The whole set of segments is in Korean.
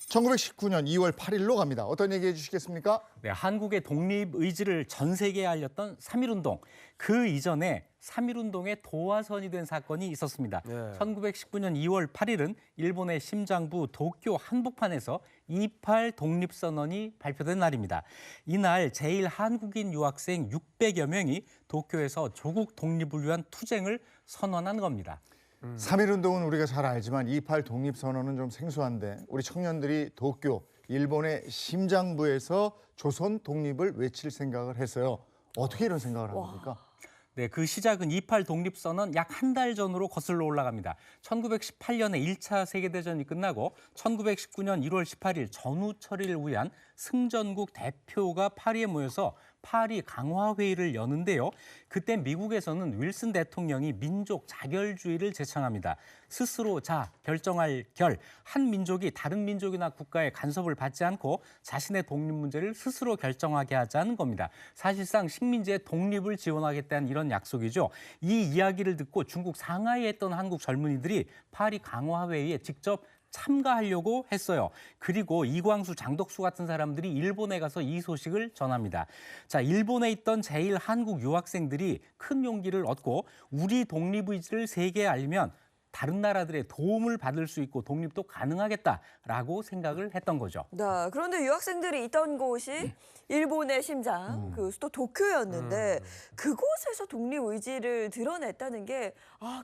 1919년 2월 8일로 갑니다. 어떤 얘기 해주시겠습니까? 네, 한국의 독립 의지를 전 세계에 알렸던 3.1운동. 그 이전에 3.1운동의 도화선이 된 사건이 있었습니다. 1919년 2월 8일은 일본의 심장부 도쿄 한복판에서 28 독립선언이 발표된 날입니다. 이날 제1한국인 유학생 600여 명이 도쿄에서 조국 독립을 위한 투쟁을 선언한 겁니다. 3.1운동은 우리가 잘 알지만 28 독립선언은 좀 생소한데 우리 청년들이 도쿄, 일본의 심장부에서 조선 독립을 외칠 생각을 했어요. 어떻게 이런 생각을 합니까? 네, 그 시작은 28 독립선언 약 한 달 전으로 거슬러 올라갑니다. 1918년에 1차 세계대전이 끝나고 1919년 1월 18일 전후처리를 위한 승전국 대표가 파리에 모여서 파리 강화회의를 여는데요. 그때 미국에서는 윌슨 대통령이 민족 자결주의를 제창합니다. 스스로 결정할 한 민족이 다른 민족이나 국가의 간섭을 받지 않고 자신의 독립 문제를 스스로 결정하게 하자는 겁니다. 사실상 식민지의 독립을 지원하겠다는 이런 약속이죠. 이 이야기를 듣고 중국 상하이에 있던 한국 젊은이들이 파리 강화회의에 직접 참가하려고 했어요. 그리고 이광수, 장덕수 같은 사람들이 일본에 가서 이 소식을 전합니다. 자, 일본에 있던 제1한국 유학생들이 큰 용기를 얻고 우리 독립의지를 세계에 알리면 다른 나라들의 도움을 받을 수 있고 독립도 가능하겠다라고 생각을 했던 거죠. 네, 그런데 유학생들이 있던 곳이 일본의 심장, 그 수도 도쿄였는데 그곳에서 독립 의지를 드러냈다는 게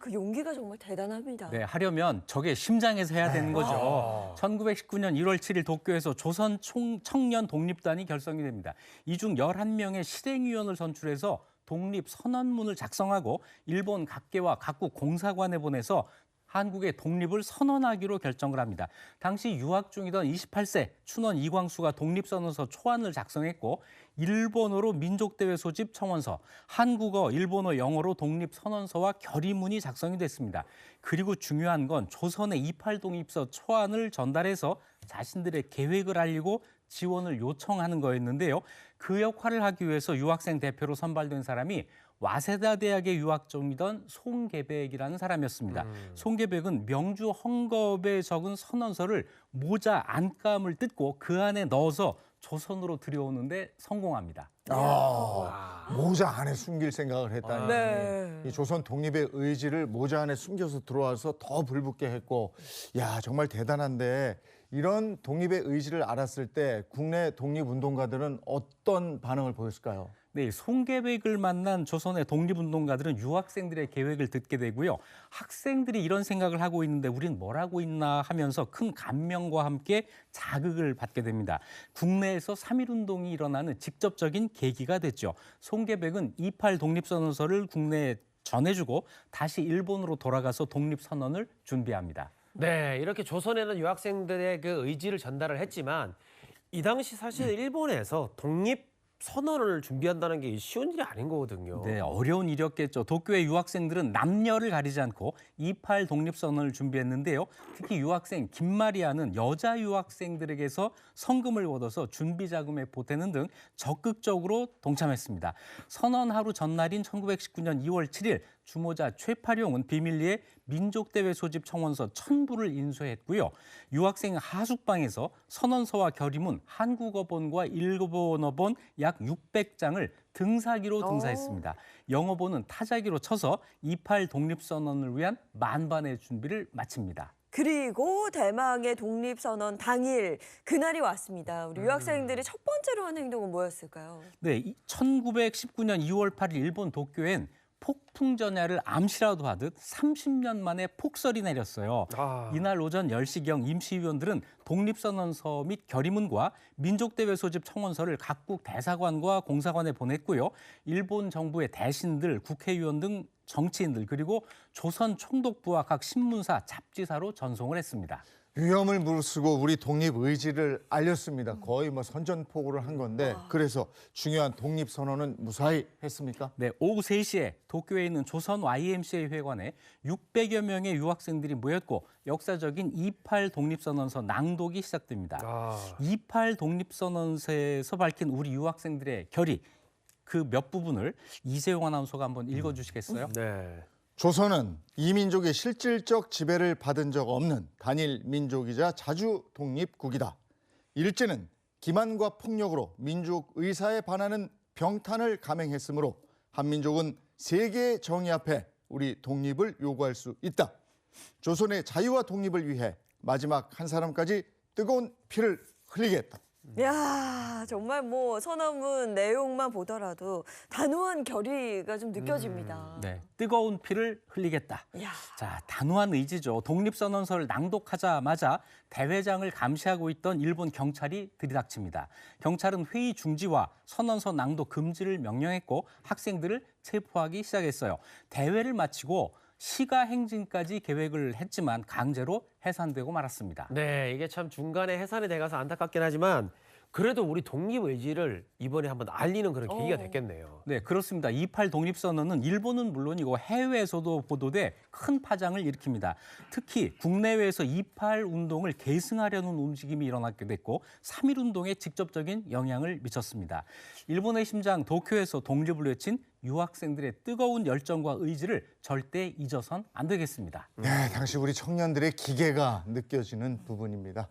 그 용기가 정말 대단합니다. 네, 하려면 저게 심장에서 해야 되는 거죠. 1919년 1월 7일 도쿄에서 조선 청년 독립단이 결성이 됩니다. 이 중 11명의 실행위원을 선출해서 독립선언문을 작성하고 일본 각계와 각국 공사관에 보내서 한국의 독립을 선언하기로 결정을 합니다. 당시 유학 중이던 28세 춘원 이광수가 독립선언서 초안을 작성했고 일본어로 민족대회 소집 청원서, 한국어, 일본어, 영어로 독립선언서와 결의문이 작성이 됐습니다. 그리고 중요한 건 조선의 28 독립서 초안을 전달해서 자신들의 계획을 알리고 지원을 요청하는 거였는데요. 그 역할을 하기 위해서 유학생 대표로 선발된 사람이 와세다 대학의 유학 중이던 송계백이라는 사람이었습니다. 송계백은 명주 헝겊에 적은 선언서를 모자 안감을 뜯고 그 안에 넣어서 조선으로 들여오는데 성공합니다. 모자 안에 숨길 생각을 했다니. 네. 이 조선 독립의 의지를 모자 안에 숨겨서 들어와서 더 불붙게 했고, 야 정말 대단한데 이런 독립의 의지를 알았을 때 국내 독립운동가들은 어떤 반응을 보였을까요? 네, 송계백을 만난 조선의 독립운동가들은 유학생들의 계획을 듣게 되고요. 학생들이 이런 생각을 하고 있는데 우린 뭘 하고 있나 하면서 큰 감명과 함께 자극을 받게 됩니다. 국내에서 3.1운동이 일어나는 직접적인 계기가 됐죠. 송계백은 28 독립선언서를 국내에 전해주고 다시 일본으로 돌아가서 독립선언을 준비합니다. 네, 이렇게 조선에는 유학생들의 그 의지를 전달을 했지만 이 당시 사실 일본에서 독립 선언을 준비한다는 게 쉬운 일이 아닌 거거든요. 네, 어려운 일이었겠죠. 도쿄의 유학생들은 남녀를 가리지 않고 28 독립선언을 준비했는데요. 특히 유학생 김마리아는 여자 유학생들에게서 성금을 얻어서 준비 자금에 보태는 등 적극적으로 동참했습니다. 선언 하루 전날인 1919년 2월 7일 주모자 최파룡은 비밀리에 민족대회 소집 청원서 1000부를 인쇄했고요. 유학생 하숙방에서 선언서와 결의문, 한국어본과 일본어본 약 600장을 등사기로 등사했습니다. 영어본은 타자기로 쳐서 28 독립선언을 위한 만반의 준비를 마칩니다. 그리고 대망의 독립선언 당일 그날이 왔습니다. 우리 유학생들이 첫 번째로 한 행동은 뭐였을까요? 네, 1919년 2월 8일 일본 도쿄엔 폭풍 전야를 암시라도 하듯 30년 만에 폭설이 내렸어요. 이날 오전 10시경 임시위원들은 독립선언서 및 결의문과 민족대회 소집 청원서를 각국 대사관과 공사관에 보냈고요. 일본 정부의 대신들, 국회의원 등 정치인들 그리고 조선 총독부와 각 신문사, 잡지사로 전송을 했습니다. 위험을 무릅쓰고 우리 독립 의지를 알렸습니다. 거의 선전포고를 한 건데 그래서 중요한 독립선언은 무사히 했습니까? 네, 오후 3시에 도쿄에 있는 조선 YMCA 회관에 600여 명의 유학생들이 모였고 역사적인 28 독립선언서 낭독이 시작됩니다. 28 독립선언서에서 밝힌 우리 유학생들의 결의 그 몇 부분을 이세용 아나운서가 한번 읽어주시겠어요? 네. 조선은 이민족의 실질적 지배를 받은 적 없는 단일 민족이자 자주 독립국이다. 일제는 기만과 폭력으로 민족 의사에 반하는 병탄을 감행했으므로 한민족은 세계의 정의 앞에 우리 독립을 요구할 수 있다. 조선의 자유와 독립을 위해 마지막 한 사람까지 뜨거운 피를 흘리겠다. 야, 정말 뭐 선언문 내용만 보더라도 단호한 결의가 좀 느껴집니다. 네, 뜨거운 피를 흘리겠다. 야. 자, 단호한 의지죠. 독립선언서를 낭독하자마자 대회장을 감시하고 있던 일본 경찰이 들이닥칩니다. 경찰은 회의 중지와 선언서 낭독 금지를 명령했고 학생들을 체포하기 시작했어요. 대회를 마치고 시가 행진까지 계획을 했지만 강제로 해산되고 말았습니다. 네, 이게 참 중간에 해산이 돼가서 안타깝긴 하지만 그래도 우리 독립 의지를 이번에 한번 알리는 그런 계기가 됐겠네요. 네, 그렇습니다. 28 독립선언은 일본은 물론이고 해외에서도 보도돼 큰 파장을 일으킵니다. 특히 국내외에서 28 운동을 계승하려는 움직임이 일어나게 됐고 3.1 운동에 직접적인 영향을 미쳤습니다. 일본의 심장 도쿄에서 독립을 외친 유학생들의 뜨거운 열정과 의지를 절대 잊어선 안 되겠습니다. 네, 당시 우리 청년들의 기계가 느껴지는 부분입니다.